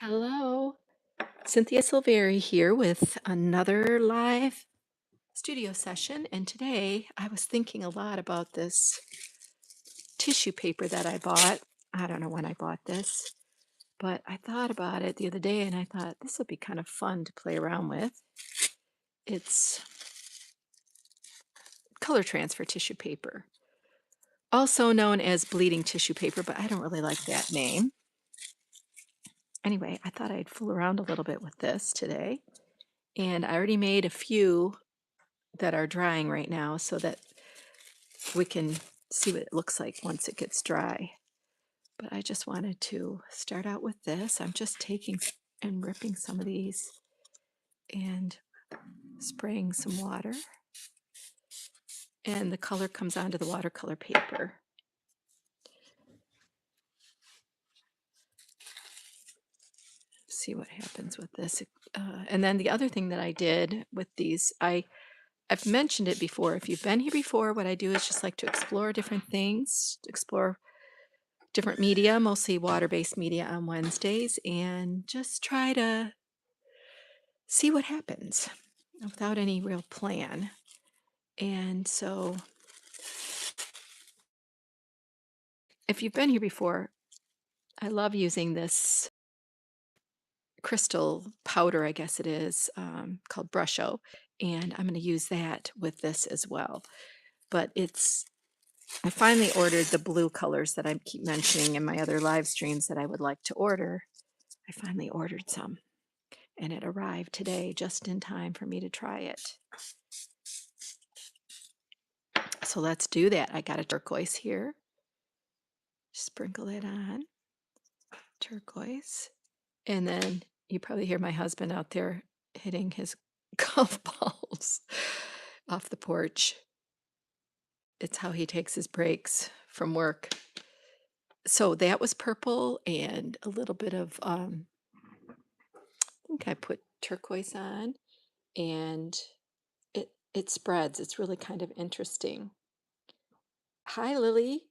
Hello, Cynthia Silveri here with another live studio session. And today I was thinking a lot about this tissue paper that I bought. I don't know when I bought this, but I thought about it the other day and I thought this would be kind of fun to play around with. It's color transfer tissue paper, also known as bleeding tissue paper, but I don't really like that name. Anyway, I thought I'd fool around a little bit with this today. And I already made a few that are drying right now so that we can see what it looks like once it gets dry. But I just wanted to start out with this. I'm just taking and ripping some of these and spraying some water. And the color comes onto the watercolor paper. See what happens with this. And then the other thing that I did with these, I've mentioned it before. If you've been here before, what I do is just like to explore different things, explore different media, mostly water-based media on Wednesdays, and just try to see what happens without any real plan. And so if you've been here before, I love using this crystal powder, I guess it is, called Brusho, and I'm going to use that with this as well. But I finally ordered the blue colors that I keep mentioning in my other live streams that I would like to order. I finally ordered some, and it arrived today just in time for me to try it. So let's do that. I got a turquoise here. Sprinkle it on. Turquoise. And then you probably hear my husband out there hitting his golf balls off the porch. It's how he takes his breaks from work. So that was purple and a little bit of, I think I put turquoise on, and it spreads. It's really kind of interesting. Hi, Lily.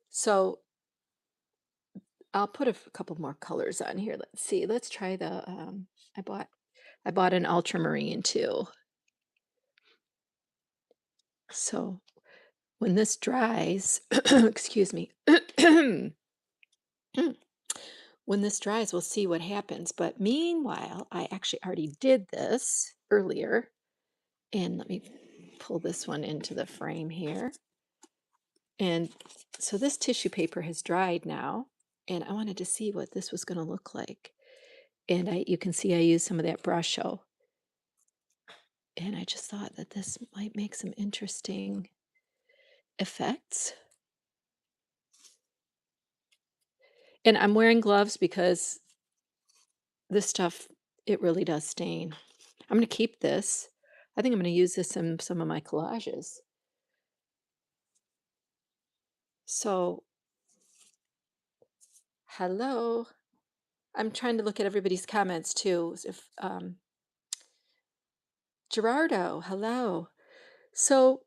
So I'll put a couple more colors on here. Let's see. Let's try the, I bought an ultramarine too. So when this dries, excuse me, when this dries, we'll see what happens. But meanwhile, I actually already did this earlier. And let me pull this one into the frame here. And so this tissue paper has dried now, and I wanted to see what this was going to look like. And you can see I used some of that Brusho. And I just thought that this might make some interesting effects. And I'm wearing gloves because this stuff, it really does stain. I'm going to keep this. I think I'm going to use this in some of my collages. So, hello. I'm trying to look at everybody's comments too. If Gerardo, hello. So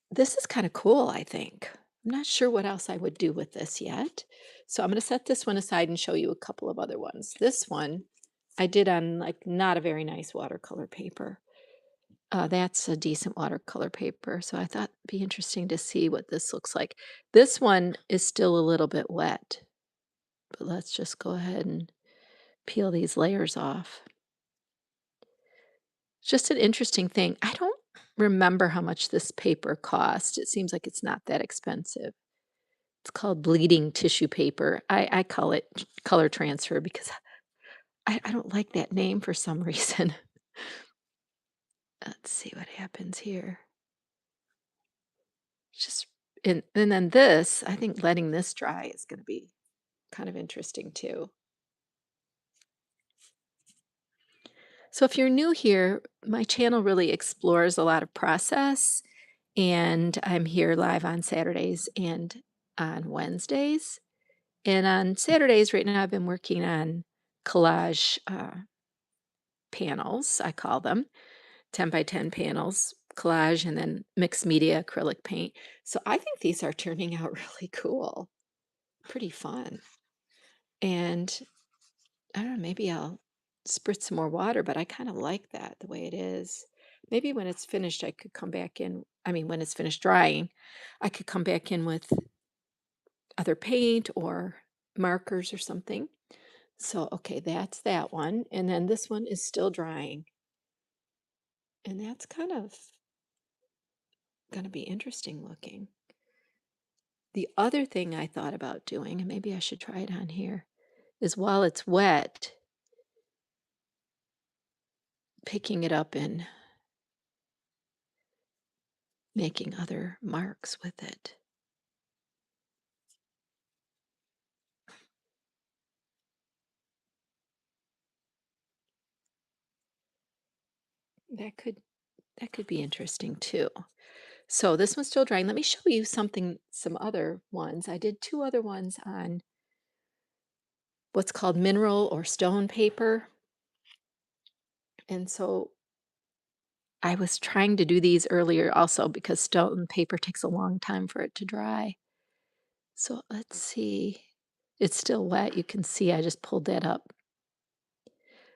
this is kind of cool, I think. I'm not sure what else I would do with this yet. So I'm going to set this one aside and show you a couple of other ones. This one I did on like not a very nice watercolor paper. That's a decent watercolor paper. So I thought it'd be interesting to see what this looks like. This one is still a little bit wet, but let's just go ahead and peel these layers off. It's just an interesting thing. I don't remember how much this paper cost. It seems like it's not that expensive. It's called bleeding tissue paper. I call it color transfer because I don't like that name for some reason. Let's see what happens here. Just and then this, I think letting this dry is going to be kind of interesting too. So if you're new here, my channel really explores a lot of process, and I'm here live on Saturdays and on Wednesdays. And on Saturdays right now I've been working on collage panels, I call them 10 by 10 panels, collage, and then mixed media acrylic paint. So I think these are turning out really cool, pretty fun. And I don't know, maybe I'll spritz some more water, but I kind of like that the way it is. Maybe when it's finished, I could come back in. I mean, when it's finished drying, I could come back in with other paint or markers or something. So, okay, that's that one. And then this one is still drying. And that's kind of going to be interesting looking. The other thing I thought about doing, and maybe I should try it on here, is while it's wet, picking it up and making other marks with it. That could that could be interesting too. So this one's still drying. Let me show you some other ones. I did two other ones on what's called mineral or stone paper. And so I was trying to do these earlier also because stone paper takes a long time for it to dry. So let's see. It's still wet. You can see I just pulled that up.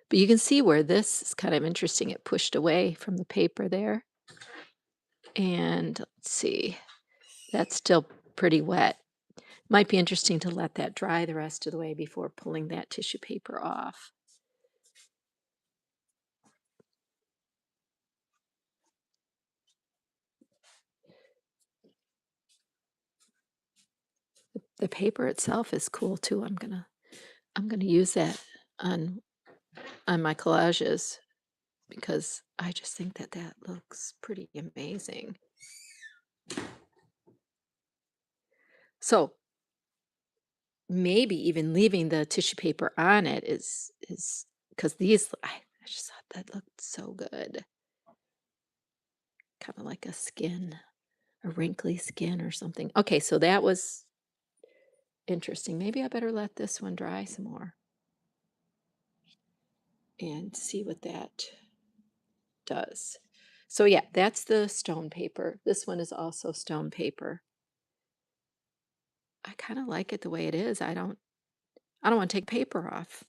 But you can see where this is kind of interesting. It pushed away from the paper there. And let's see. That's still pretty wet. Might be interesting to let that dry the rest of the way before pulling that tissue paper off. The paper itself is cool too. I'm gonna use that on on my collages because I just think that that looks pretty amazing. So maybe even leaving the tissue paper on it is because these I just thought that looked so good. Kind of like a skin, a wrinkly skin or something. Okay, so that was interesting. Maybe I better let this one dry some more and see what that does. So yeah, that's the stone paper. This one is also stone paper. I kind of like it the way it is. I don't want to take paper off.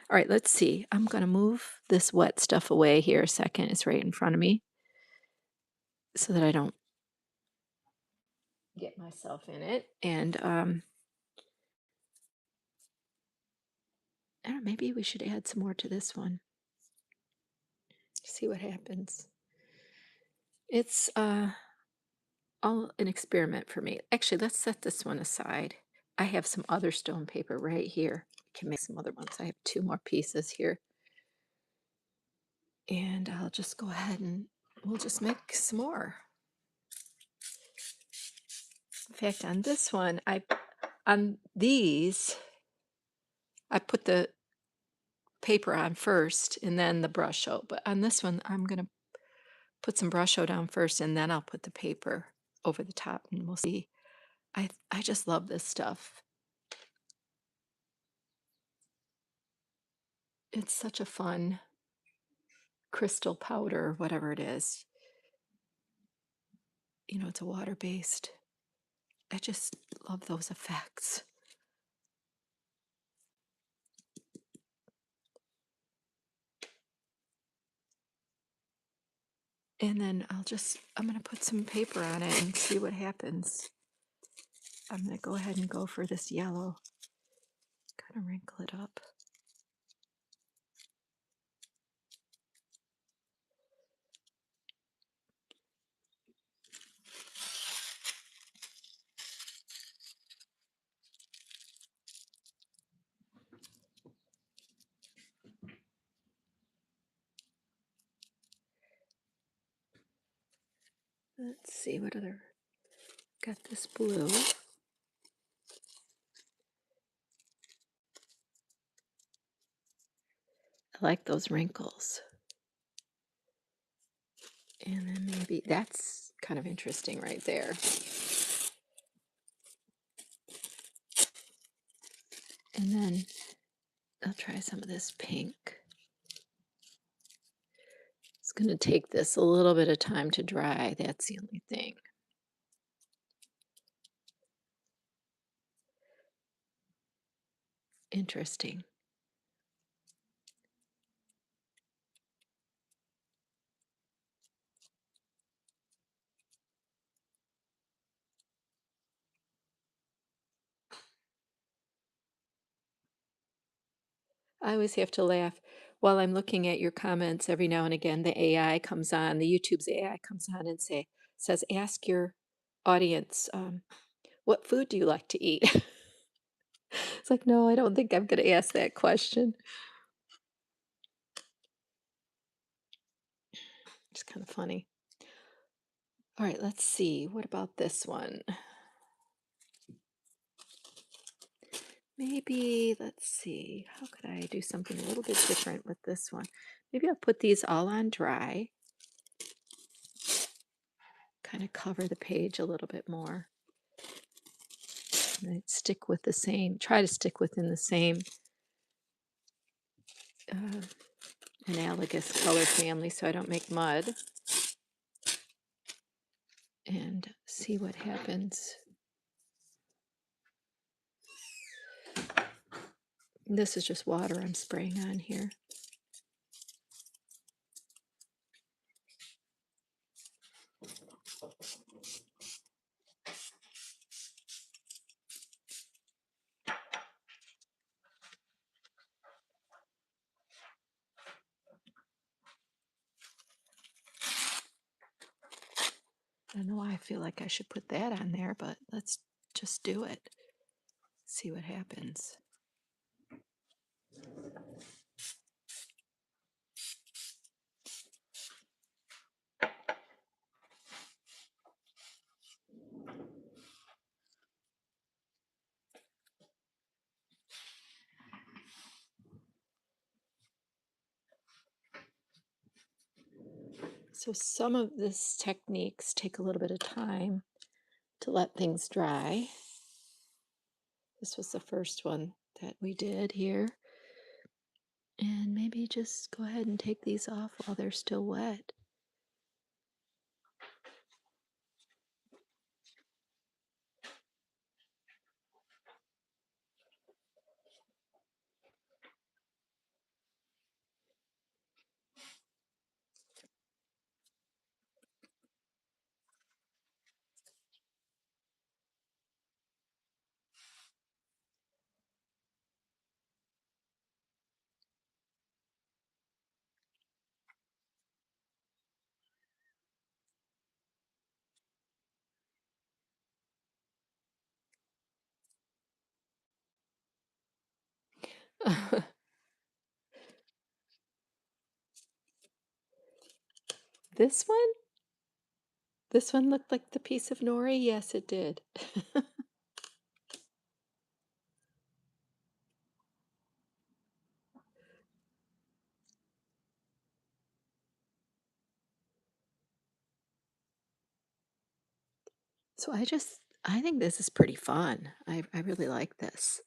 All right, let's see. I'm going to move this wet stuff away here a second. It's right in front of me so that I don't get myself in it. And I don't know, maybe we should add some more to this one. See what happens. It's all an experiment for me. Actually, let's set this one aside. I have some other stone paper right here. I can make some other ones. I have two more pieces here. And I'll just go ahead and we'll just make some more. In fact, on this one, on these, I put the paper on first and then the Brusho. But on this one, I'm going to put some Brusho down first and then I'll put the paper over the top and we'll see. I just love this stuff. It's such a fun crystal powder, whatever it is. You know, it's a water-based. I just love those effects. And then I'm going to put some paper on it and see what happens. I'm going to go ahead and go for this yellow. Kind of wrinkle it up. Let's see what other. Got this blue. I like those wrinkles. And then maybe that's kind of interesting right there. And then I'll try some of this pink. It's going to take this a little bit of time to dry. That's the only thing. Interesting. I always have to laugh while I'm looking at your comments. Every now and again, the AI comes on, the YouTube's AI comes on and says, ask your audience, what food do you like to eat? It's like, no, I don't think I'm going to ask that question. It's kind of funny. All right, let's see. What about this one? Maybe, let's see. How could I do something a little bit different with this one? Maybe I'll put these all on dry, kind of cover the page a little bit more. And I'd stick with the same, try to stick within the same uh, analogous color family so I don't make mud. And see what happens. This is just water I'm spraying on here. I don't know why I feel like I should put that on there, but let's just do it. See what happens. So some of these techniques take a little bit of time to let things dry. This was the first one that we did here. And maybe just go ahead and take these off while they're still wet. This one? This one looked like the piece of nori? Yes, it did. So I think this is pretty fun. I really like this.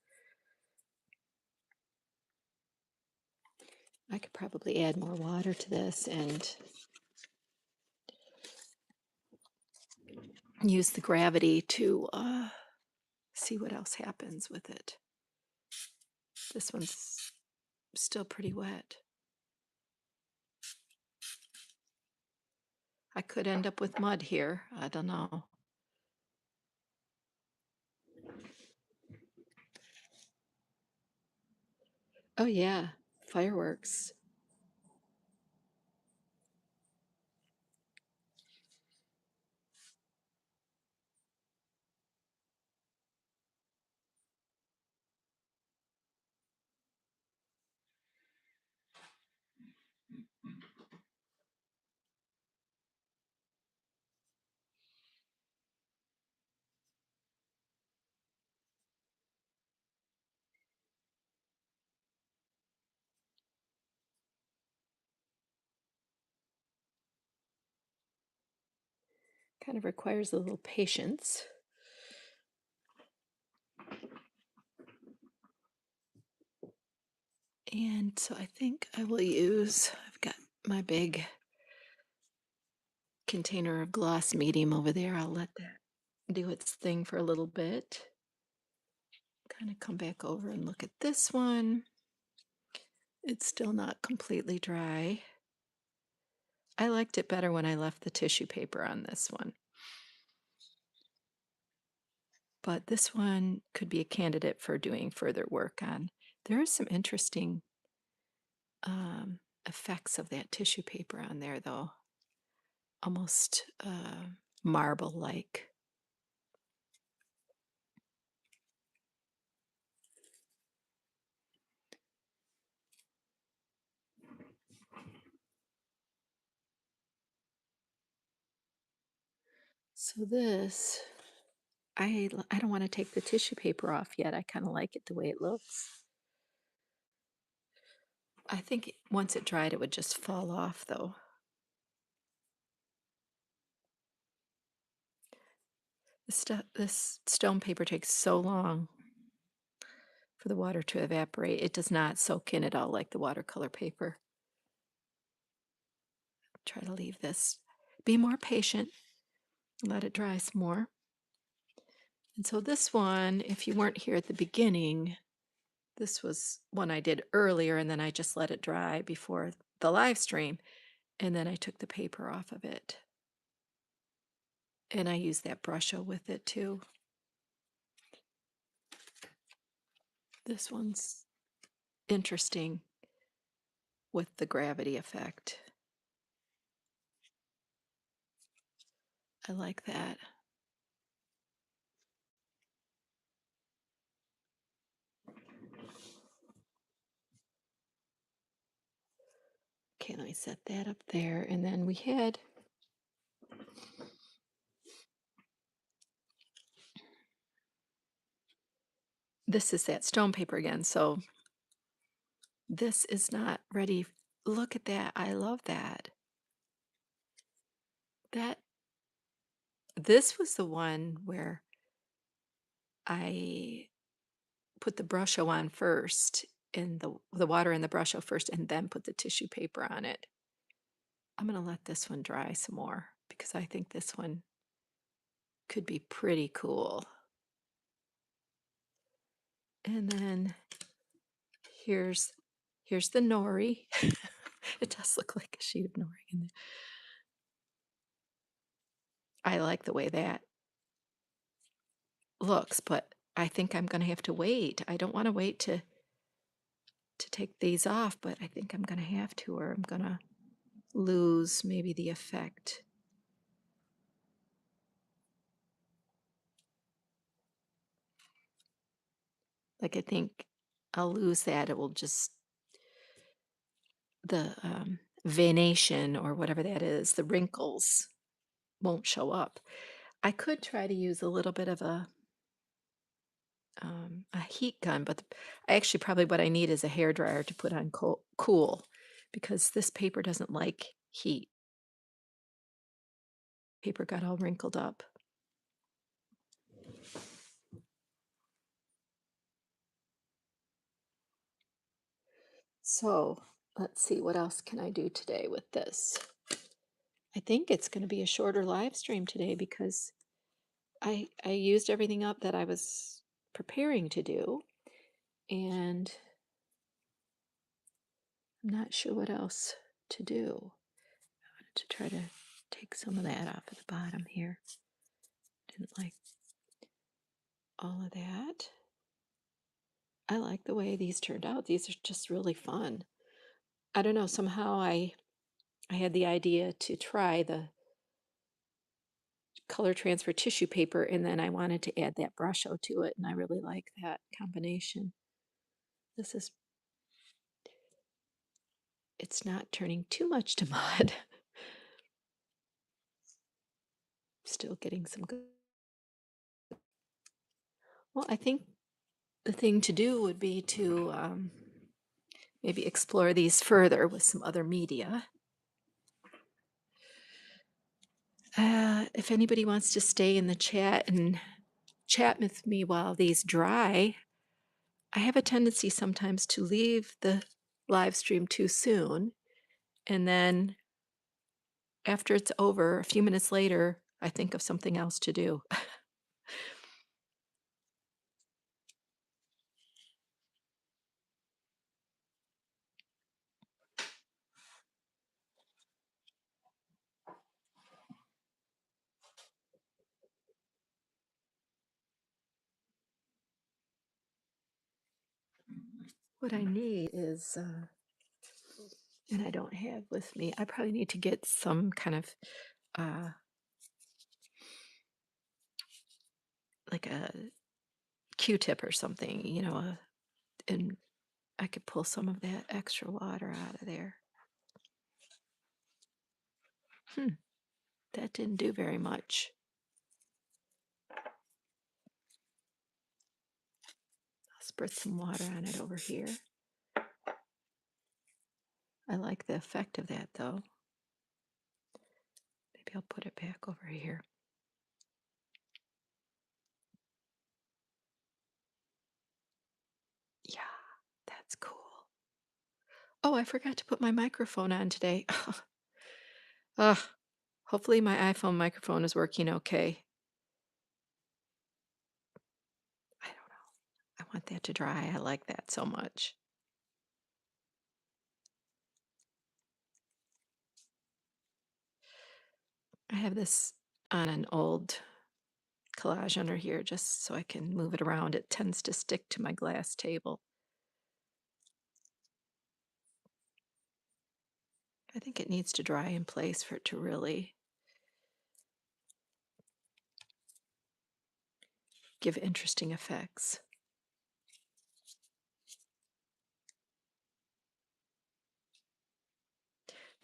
I could probably add more water to this and use the gravity to see what else happens with it. This one's still pretty wet. I could end up with mud here. I don't know. Oh, yeah, fireworks. Kind of requires a little patience. And so I think I will I've got my big container of gloss medium over there. I'll let that do its thing for a little bit. Kind of come back over and look at this one. It's still not completely dry. I liked it better when I left the tissue paper on this one. But this one could be a candidate for doing further work on. There is some interesting um, effects of that tissue paper on there, though. Almost marble-like. So this, I don't want to take the tissue paper off yet. I kind of like it the way it looks. I think once it dried, it would just fall off, though. This stone paper takes so long for the water to evaporate. It does not soak in at all like the watercolor paper. Try to leave this. Be more patient. Let it dry some more. And so this one, if you weren't here at the beginning, this was one I did earlier, and then I just let it dry before the live stream, and then I took the paper off of it. And I used that Brusho with it too. This one's interesting with the gravity effect. I like that. Okay, let me set that up there. And then we had this is that stone paper again. So this is not ready. Look at that. I love that. That this was the one where I put the Brusho on first, in the water in the Brusho first, and then put the tissue paper on it. I'm going to let this one dry some more because I think this one could be pretty cool. And then here's the nori. It does look like a sheet of nori in there. I like the way that looks, but I think I'm going to have to wait. I don't want to wait to take these off, but I think I'm going to have to, or I'm going to lose maybe the effect. Like, I think I'll lose that. It will just, the venation or whatever that is, the wrinkles won't show up. I could try to use a little bit of a heat gun, but I actually probably what I need is a hair dryer to put on cool because this paper doesn't like heat. Paper got all wrinkled up. So let's see, what else can I do today with this? I think it's going to be a shorter live stream today because I used everything up that I was preparing to do, and I'm not sure what else to do. I wanted to try to take some of that off at the bottom here. Didn't like all of that. I like the way these turned out. These are just really fun. I don't know, somehow I had the idea to try the color transfer tissue paper, and then I wanted to add that Brusho to it, and I really like that combination. This is, it's not turning too much to mud. Still getting some good. Well, I think the thing to do would be to maybe explore these further with some other media. If anybody wants to stay in the chat and chat with me while these dry, I have a tendency sometimes to leave the live stream too soon. And then after it's over, a few minutes later, I think of something else to do. What I need is and I don't have with me. I probably need to get some kind of uh, like a Q-tip or something, and I could pull some of that extra water out of there. Hmm, that didn't do very much. I'll spritz some water on it over here. I like the effect of that though. Maybe I'll put it back over here. Yeah, that's cool. Oh, I forgot to put my microphone on today. Ugh. Hopefully my iPhone microphone is working okay. I don't know. I want that to dry. I like that so much. I have this on an old collage under here just so I can move it around. It tends to stick to my glass table. I think it needs to dry in place for it to really give interesting effects.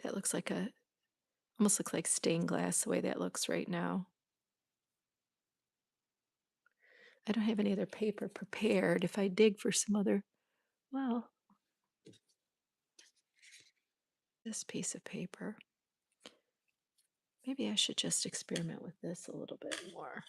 That looks like almost looks like stained glass the way that looks right now. I don't have any other paper prepared. If I dig for some other, well, this piece of paper, maybe I should just experiment with this a little bit more.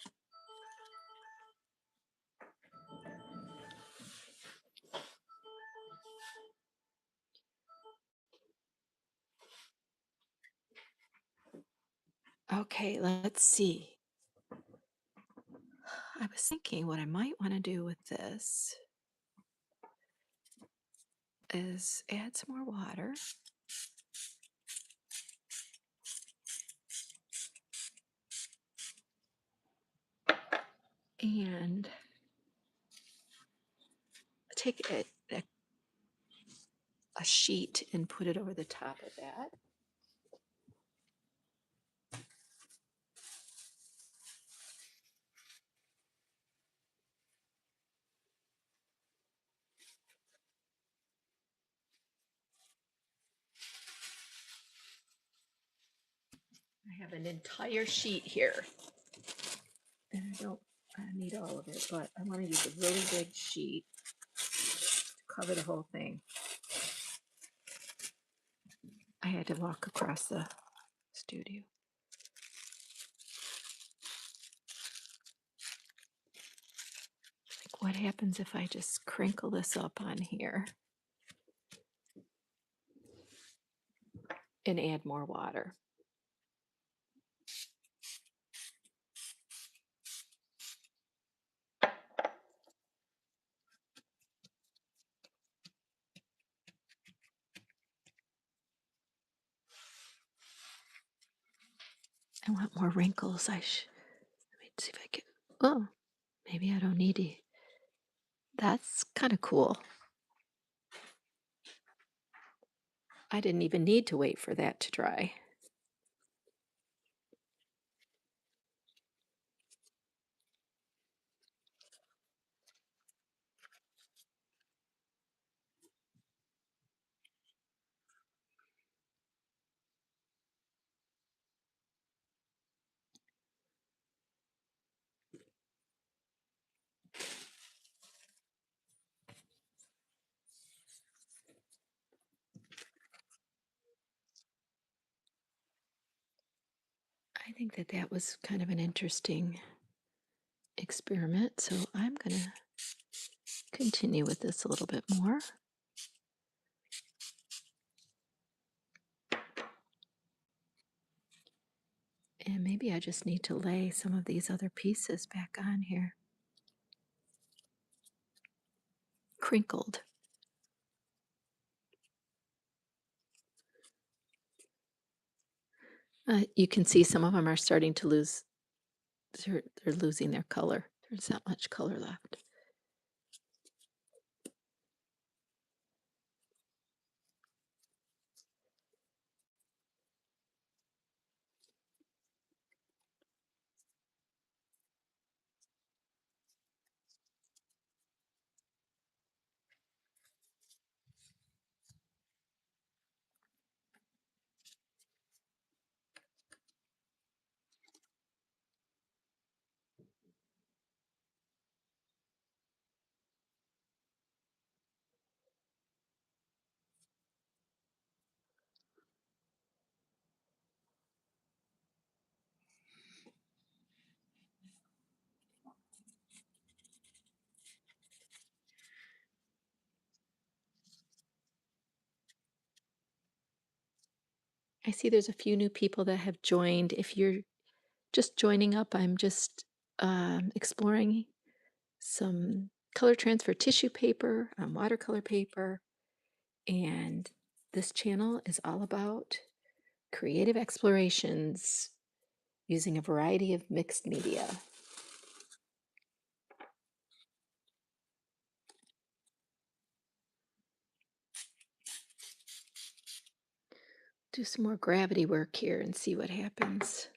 Okay, let's see. I was thinking what I might want to do with this is add some more water. And take a sheet and put it over the top of that. I have an entire sheet here. And I don't need all of it, but I want to use a really big sheet to cover the whole thing. I had to walk across the studio. Like, what happens if I just crinkle this up on here and add more water? I want more wrinkles. Let me see if I can. Oh, maybe I don't need to. That's kind of cool. I didn't even need to wait for that to dry. I think that that was kind of an interesting experiment, so I'm going to continue with this a little bit more. And maybe I just need to lay some of these other pieces back on here. Crinkled. You can see some of them are starting to lose, they're losing their color. There's not much color left. I see there's a few new people that have joined. If you're just joining up, I'm just exploring some color transfer tissue paper on watercolor paper. And this channel is all about creative explorations using a variety of mixed media. Do some more gravity work here and see what happens.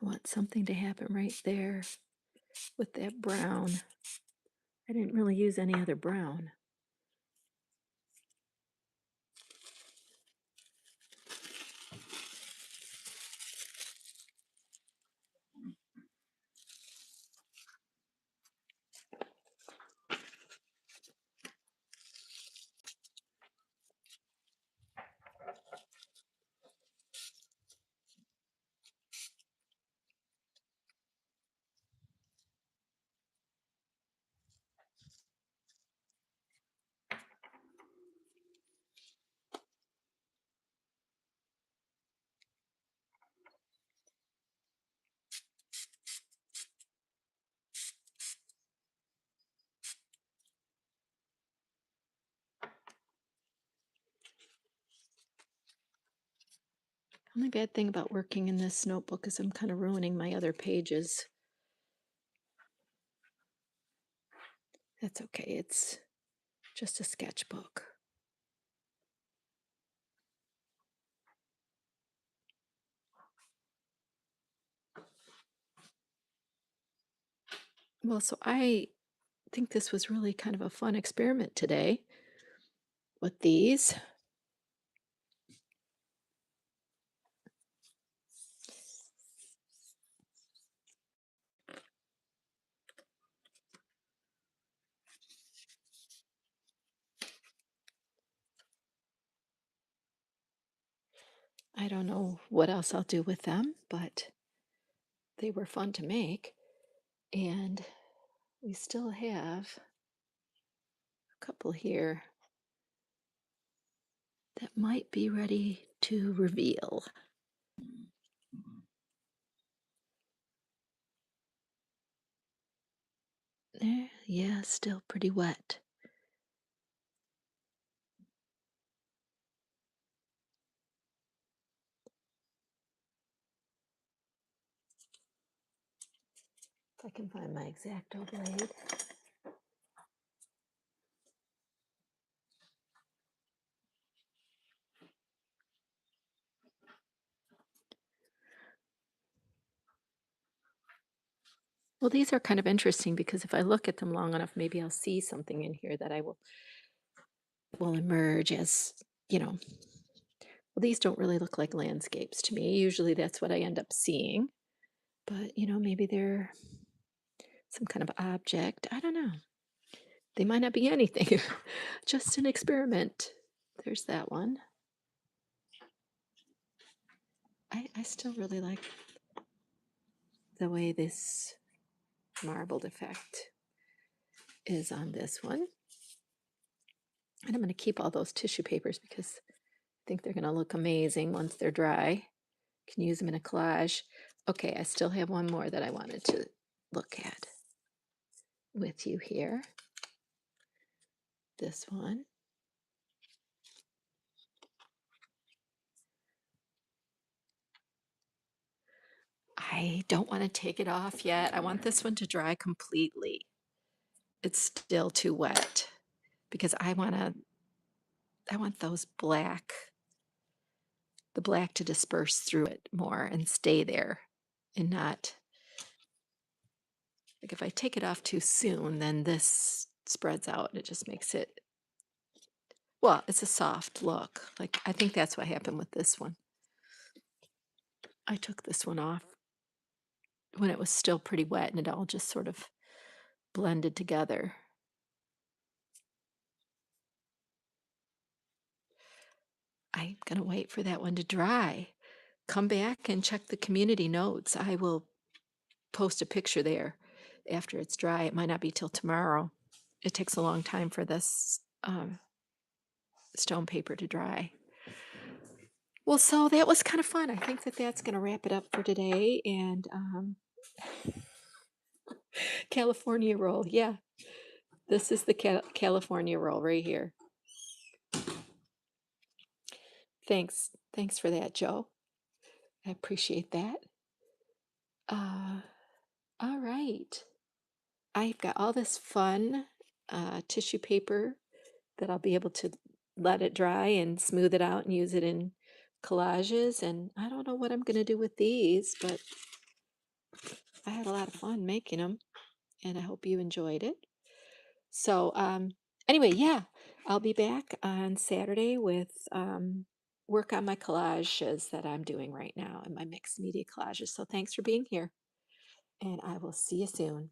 I want something to happen right there with that brown. I didn't really use any other brown. Only bad thing about working in this notebook is I'm kind of ruining my other pages. That's okay, it's just a sketchbook. Well, so I think this was really kind of a fun experiment today with these. I don't know what else I'll do with them, but they were fun to make. And we still have a couple here that might be ready to reveal. There, yeah, still pretty wet. If I can find my X-Acto blade. Well, these are kind of interesting because if I look at them long enough, maybe I'll see something in here that I will emerge as, you know, well, these don't really look like landscapes to me. Usually that's what I end up seeing. But, maybe they're some kind of object. I don't know. They might not be anything, just an experiment. There's that one. I still really like the way this marbled effect is on this one. And I'm going to keep all those tissue papers because I think they're going to look amazing once they're dry. Can use them in a collage. Okay, I still have one more that I wanted to look at with you here. This one. I don't want to take it off yet. I want this one to dry completely. It's still too wet because I want the black to disperse through it more and stay there and not, like if I take it off too soon, then this spreads out and it just makes it, well, it's a soft look. Like I think that's what happened with this one. I took this one off when it was still pretty wet and it all just sort of blended together. I'm gonna wait for that one to dry. Come back and check the community notes. I will post a picture there after it's dry. It might not be till tomorrow. It takes a long time for this stone paper to dry. Well, so that was kind of fun. I think that that's going to wrap it up for today. And California roll. Yeah, this is the California roll right here. Thanks. Thanks for that, Joe. I appreciate that. Uh, all right. I've got all this fun tissue paper that I'll be able to let it dry and smooth it out and use it in collages. And I don't know what I'm going to do with these, but I had a lot of fun making them, and I hope you enjoyed it. So, anyway, yeah, I'll be back on Saturday with work on my collages that I'm doing right now and my mixed media collages. So, thanks for being here, and I will see you soon.